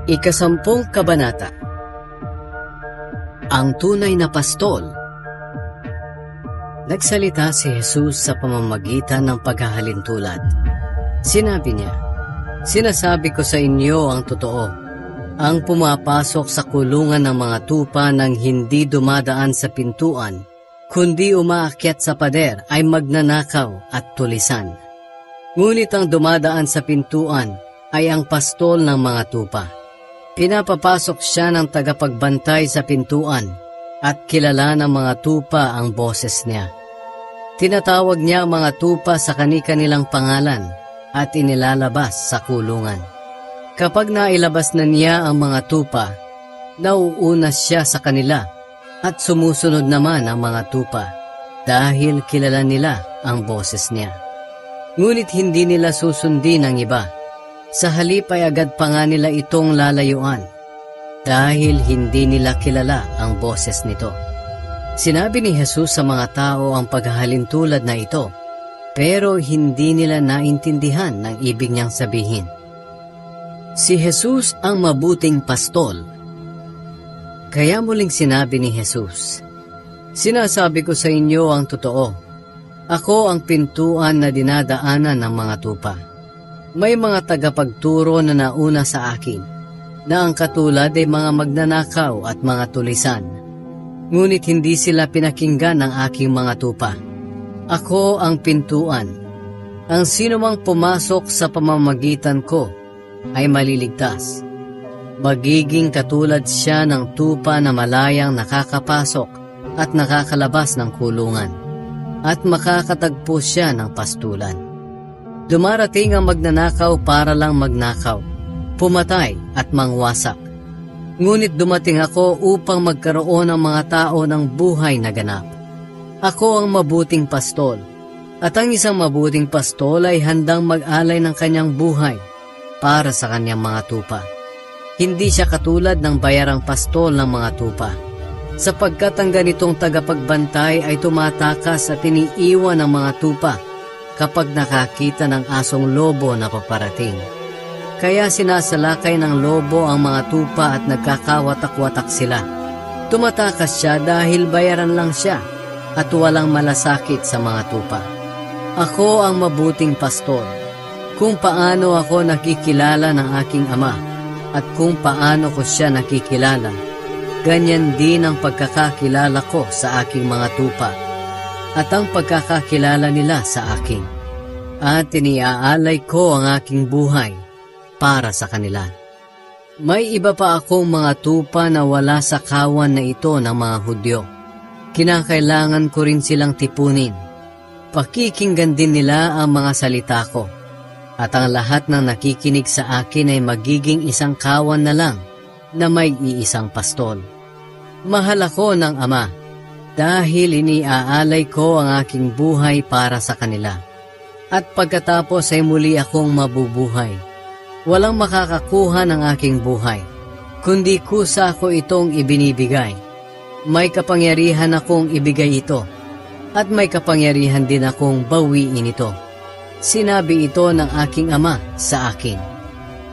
Ikasampung Kabanata. Ang tunay na pastol. Nagsalita si Jesus sa pamamagitan ng paghahalintulad. Sinabi niya, "Sinasabi ko sa inyo ang totoo. Ang pumapasok sa kulungan ng mga tupa nang hindi dumadaan sa pintuan, kundi umaakyat sa pader ay magnanakaw at tulisan. Ngunit ang dumadaan sa pintuan ay ang pastol ng mga tupa. Pinapapasok siya ng tagapagbantay sa pintuan at kilala ng mga tupa ang boses niya. Tinatawag niya ang mga tupa sa kani-kanilang pangalan at inilalabas sa kulungan. Kapag nailabas na niya ang mga tupa, nauuna siya sa kanila at sumusunod naman ang mga tupa dahil kilala nila ang boses niya. Ngunit hindi nila susundin ang iba. Sa halip ay agad pa nga nila itong lalayuan dahil hindi nila kilala ang boses nito." Sinabi ni Jesus sa mga tao ang paghahalintulad na ito, pero hindi nila naintindihan ng ibig niyang sabihin. Si Jesus ang mabuting pastol. Kaya muling sinabi ni Jesus, "Sinasabi ko sa inyo ang totoo. Ako ang pintuan na dinadaanan ng mga tupa. May mga tagapagturo na nauna sa akin, na ang katulad ay mga magnanakaw at mga tulisan. Ngunit hindi sila pinakinggan ng aking mga tupa. Ako ang pintuan. Ang sinumang pumasok sa pamamagitan ko ay maliligtas. Magiging katulad siya ng tupa na malayang nakakapasok at nakakalabas ng kulungan, at makakatagpo siya ng pastulan. Dumarating ang magnanakaw para lang magnakaw, pumatay at mangwasak. Ngunit dumating ako upang magkaroon ng mga tao ng buhay na ganap. Ako ang mabuting pastol, at ang isang mabuting pastol ay handang mag-alay ng kanyang buhay para sa kanyang mga tupa. Hindi siya katulad ng bayarang pastol ng mga tupa, sapagkat ang ganitong tagapagbantay ay tumatakas at iniiwan ng mga tupa kapag nakakita ng asong lobo na paparating. Kaya sinasalakay ng lobo ang mga tupa at nagkakawatak-watak sila. Tumatakas siya dahil bayaran lang siya at walang malasakit sa mga tupa. Ako ang mabuting pastol. Kung paano ako nakikilala ng aking ama at kung paano ko siya nakikilala, ganyan din ang pagkakakilala ko sa aking mga tupa at ang pagkakakilala nila sa akin. At iniaalay ko ang aking buhay para sa kanila. May iba pa akong mga tupa na wala sa kawan na ito ng mga Hudyo. Kinakailangan ko rin silang tipunin. Pakikinggan din nila ang mga salita ko, at ang lahat ng nakikinig sa akin ay magiging isang kawan na lang na may iisang pastol. Mahal ako ng Ama, dahil iniaalay ko ang aking buhay para sa kanila. At pagkatapos ay muli akong mabubuhay. Walang makakakuha ng aking buhay, kundi kusa ko itong ibinibigay. May kapangyarihan akong ibigay ito, at may kapangyarihan din akong bawiin ito. Sinabi ito ng aking Ama sa akin."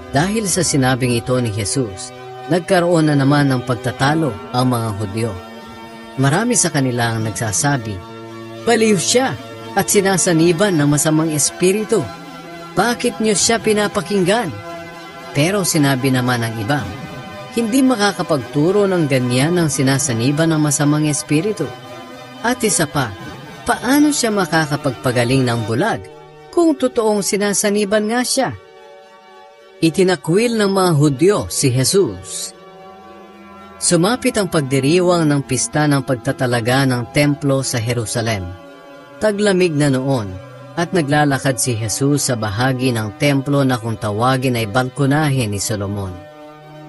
Dahil sa sinabing ito ni Jesus, nagkaroon na naman ng pagtatalo ang mga Hudyo. Marami sa kanila ang nagsasabi, "Baliw siya at sinasaniban ng masamang espiritu. Bakit niyo siya pinapakinggan?" Pero sinabi naman ng iba, "Hindi makakapagturo ng ganyan ng sinasaniban ng masamang espiritu. At isa pa, paano siya makakapagpagaling ng bulag kung totoong sinasaniban nga siya?" Itinakwil ng mga Hudyo si Jesus. Sumapit ang pagdiriwang ng pista ng pagtatalaga ng templo sa Jerusalem. Taglamig na noon, at naglalakad si Jesus sa bahagi ng templo na kung tawagin ay balkonahe ni Solomon.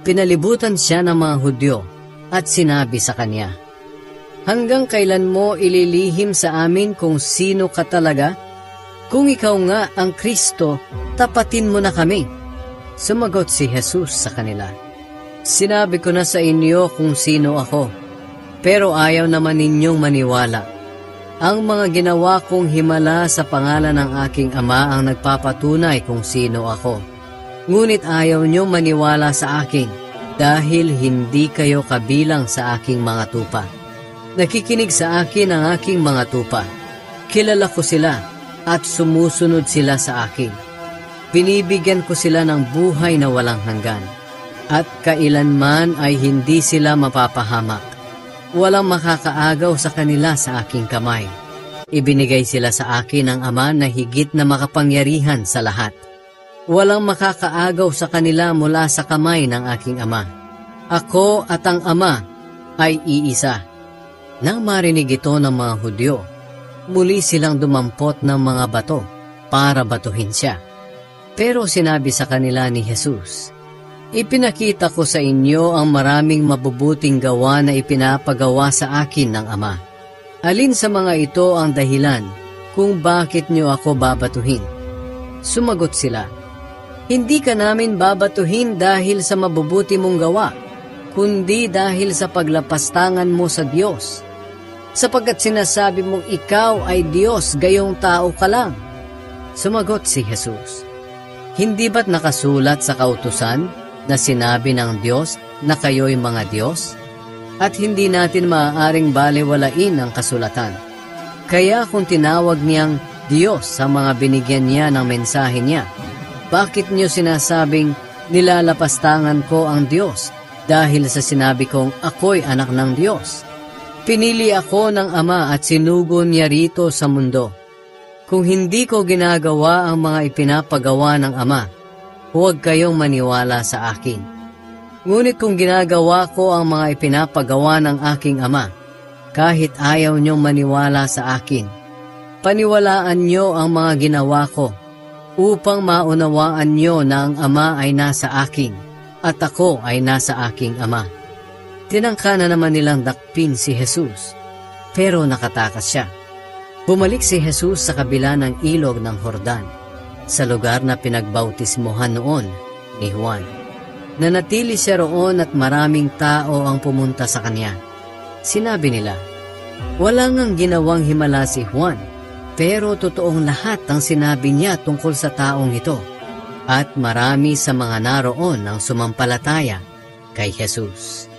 Pinalibutan siya ng mga Hudyo at sinabi sa kanya, "Hanggang kailan mo ililihim sa amin kung sino ka talaga? Kung ikaw nga ang Kristo, tapatin mo na kami." Sumagot si Jesus sa kanila, "Sinabi ko na sa inyo kung sino ako, pero ayaw naman ninyong maniwala. Ang mga ginawa kong himala sa pangalan ng aking Ama ang nagpapatunay kung sino ako. Ngunit ayaw niyong maniwala sa akin dahil hindi kayo kabilang sa aking mga tupa. Nakikinig sa akin ang aking mga tupa. Kilala ko sila at sumusunod sila sa akin. Binibigyan ko sila ng buhay na walang hanggan, at kailanman ay hindi sila mapapahamak. Walang makakaagaw sa kanila sa aking kamay. Ibinigay sila sa akin ng Ama na higit na makapangyarihan sa lahat. Walang makakaagaw sa kanila mula sa kamay ng aking Ama. Ako at ang Ama ay iisa. Nang marinig ito ng mga Hudyo, muli silang dumampot ng mga bato para batuhin siya. Pero sinabi sa kanila ni Jesus, "Ipinakita ko sa inyo ang maraming mabubuting gawa na ipinapagawa sa akin ng Ama. Alin sa mga ito ang dahilan kung bakit niyo ako babatuhin?" Sumagot sila, "Hindi ka namin babatuhin dahil sa mabubuti mong gawa, kundi dahil sa paglapastangan mo sa Diyos. Sapagkat sinasabi mong ikaw ay Diyos, gayong tao ka lang." Sumagot si Jesus, "Hindi ba't nakasulat sa kautusan na sinabi ng Diyos na kayo'y mga Diyos? At hindi natin maaaring balewalain ang kasulatan. Kaya kung tinawag niyang Diyos sa mga binigyan niya ng mensahe niya, bakit niyo sinasabing nilalapastangan ko ang Diyos dahil sa sinabi kong ako'y anak ng Diyos? Pinili ako ng Ama at sinugo niya rito sa mundo. Kung hindi ko ginagawa ang mga ipinapagawa ng Ama, huwag kayong maniwala sa akin. Ngunit kung ginagawa ko ang mga ipinapagawa ng aking Ama, kahit ayaw niyong maniwala sa akin, paniwalaan niyo ang mga ginawa ko, upang maunawaan niyo na ang Ama ay nasa akin, at ako ay nasa aking Ama." Tinangka na naman nilang dakpin si Jesus, pero nakatakas siya. Bumalik si Jesus sa kabila ng ilog ng Jordan, sa lugar na pinagbautismohan noon ni Juan. Nanatili siya roon at maraming tao ang pumunta sa kanya. Sinabi nila, "Wala ngang ginawang himala si Juan, pero totoong lahat ang sinabi niya tungkol sa taong ito." At marami sa mga naroon ang sumampalataya kay Jesus.